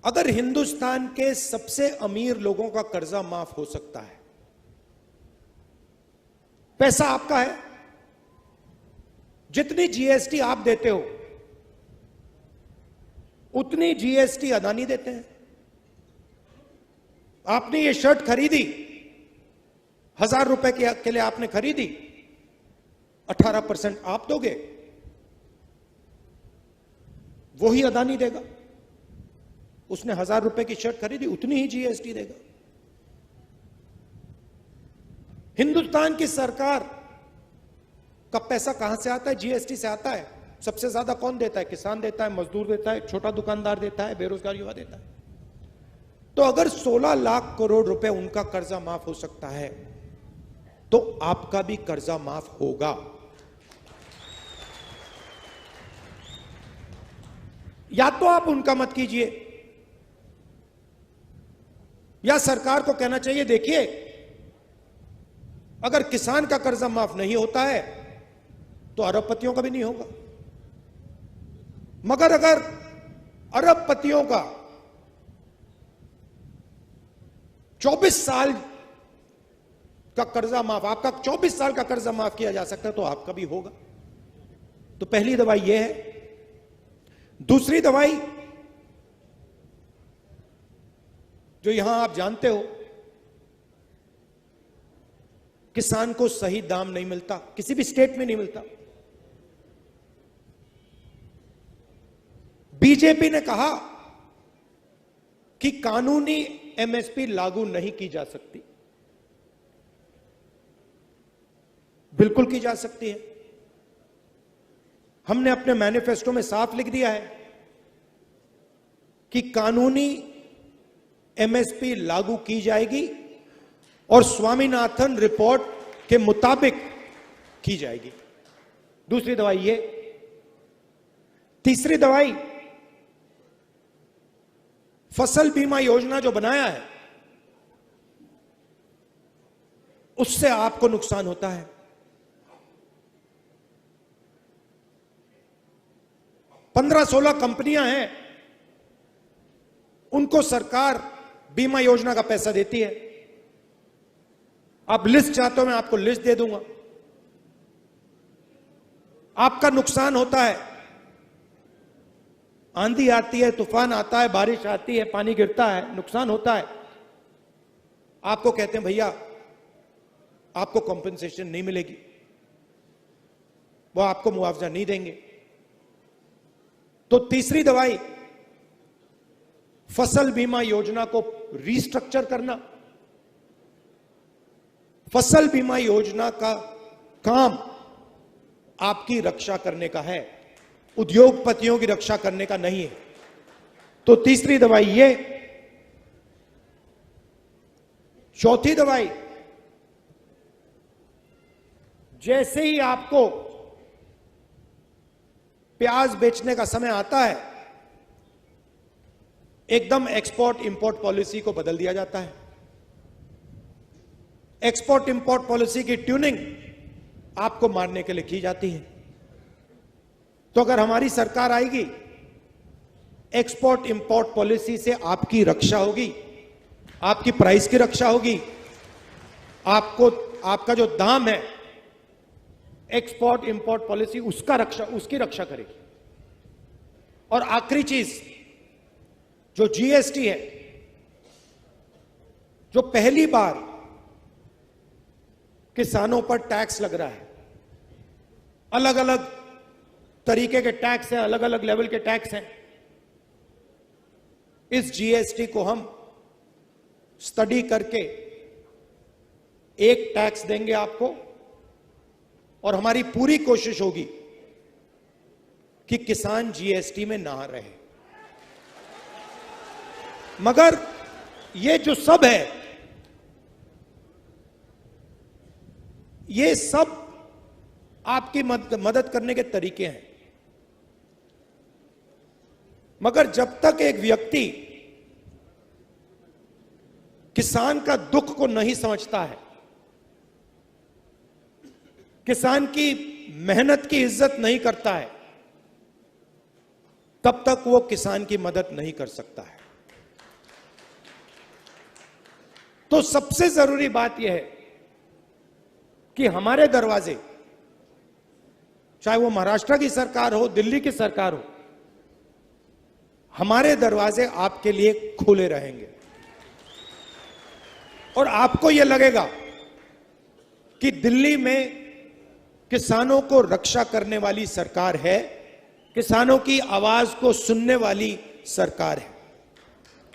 अगर हिंदुस्तान के सबसे अमीर लोगों का कर्जा माफ हो सकता है, पैसा आपका है, जितनी जीएसटी आप देते हो उतनी जीएसटी अदानी देते हैं। आपने ये शर्ट खरीदी, 1000 रुपए के लिए आपने खरीदी, 18% आप दोगे, वही अदानी देगा। उसने 1000 रुपए की शर्ट खरीदी, उतनी ही जीएसटी देगा। हिंदुस्तान की सरकार का पैसा कहां से आता है? जीएसटी से आता है। सबसे ज्यादा कौन देता है? किसान देता है, मजदूर देता है, छोटा दुकानदार देता है, बेरोजगार युवा देता है। तो अगर 16 लाख करोड़ रुपए उनका कर्जा माफ हो सकता है, तो आपका भी कर्जा माफ होगा। या तो आप उनका मत कीजिए, या सरकार को कहना चाहिए, देखिए अगर किसान का कर्जा माफ नहीं होता है तो अरबपतियों का भी नहीं होगा। मगर अगर अरबपतियों का 24 साल का कर्जा माफ, आपका 24 साल का कर्जा माफ किया जा सकता है, तो आपका भी होगा। तो पहली दवाई यह है। दूसरी दवाई जो यहां आप जानते हो, किसान को सही दाम नहीं मिलता, किसी भी स्टेट में नहीं मिलता। बीजेपी ने कहा कि कानूनी एमएसपी लागू नहीं की जा सकती। बिल्कुल की जा सकती है। हमने अपने मैनिफेस्टो में साफ लिख दिया है कि कानूनी एमएसपी लागू की जाएगी और स्वामीनाथन रिपोर्ट के मुताबिक की जाएगी। दूसरी दवाई ये। तीसरी दवाई, फसल बीमा योजना जो बनाया है उससे आपको नुकसान होता है। 15-16 कंपनियां हैं, उनको सरकार बीमा योजना का पैसा देती है। आप लिस्ट चाहते हो, मैं आपको लिस्ट दे दूंगा। आपका नुकसान होता है, आंधी आती है, तूफान आता है, बारिश आती है, पानी गिरता है, नुकसान होता है। आपको कहते हैं भैया आपको कॉम्पेंसेशन नहीं मिलेगी, वो आपको मुआवजा नहीं देंगे। तो तीसरी दवाई, फसल बीमा योजना को रीस्ट्रक्चर करना। फसल बीमा योजना का काम आपकी रक्षा करने का है, उद्योगपतियों की रक्षा करने का नहीं है। तो तीसरी दवाई ये। चौथी दवाई, जैसे ही आपको प्याज बेचने का समय आता है, एकदम एक्सपोर्ट इंपोर्ट पॉलिसी को बदल दिया जाता है। एक्सपोर्ट इंपोर्ट पॉलिसी की ट्यूनिंग आपको मारने के लिए की जाती है। तो अगर हमारी सरकार आएगी, एक्सपोर्ट इंपोर्ट पॉलिसी से आपकी रक्षा होगी, आपकी प्राइस की रक्षा होगी, आपका जो दाम है, एक्सपोर्ट इंपोर्ट पॉलिसी उसकी रक्षा करेगी। और आखिरी चीज जो जीएसटी है, जो पहली बार किसानों पर टैक्स लग रहा है, अलग अलग तरीके के टैक्स हैं, अलग अलग लेवल के टैक्स हैं। इस जीएसटी को हम स्टडी करके एक टैक्स देंगे आपको, और हमारी पूरी कोशिश होगी कि किसान जीएसटी में ना रहे। मगर ये जो सब है, ये सब आपकी मदद करने के तरीके हैं। मगर जब तक एक व्यक्ति किसान का दुख को नहीं समझता है, किसान की मेहनत की इज्जत नहीं करता है, तब तक वो किसान की मदद नहीं कर सकता है। तो सबसे जरूरी बात यह है कि हमारे दरवाजे, चाहे वो महाराष्ट्र की सरकार हो, दिल्ली की सरकार हो, हमारे दरवाजे आपके लिए खुले रहेंगे। और आपको यह लगेगा कि दिल्ली में किसानों को रक्षा करने वाली सरकार है, किसानों की आवाज को सुनने वाली सरकार है।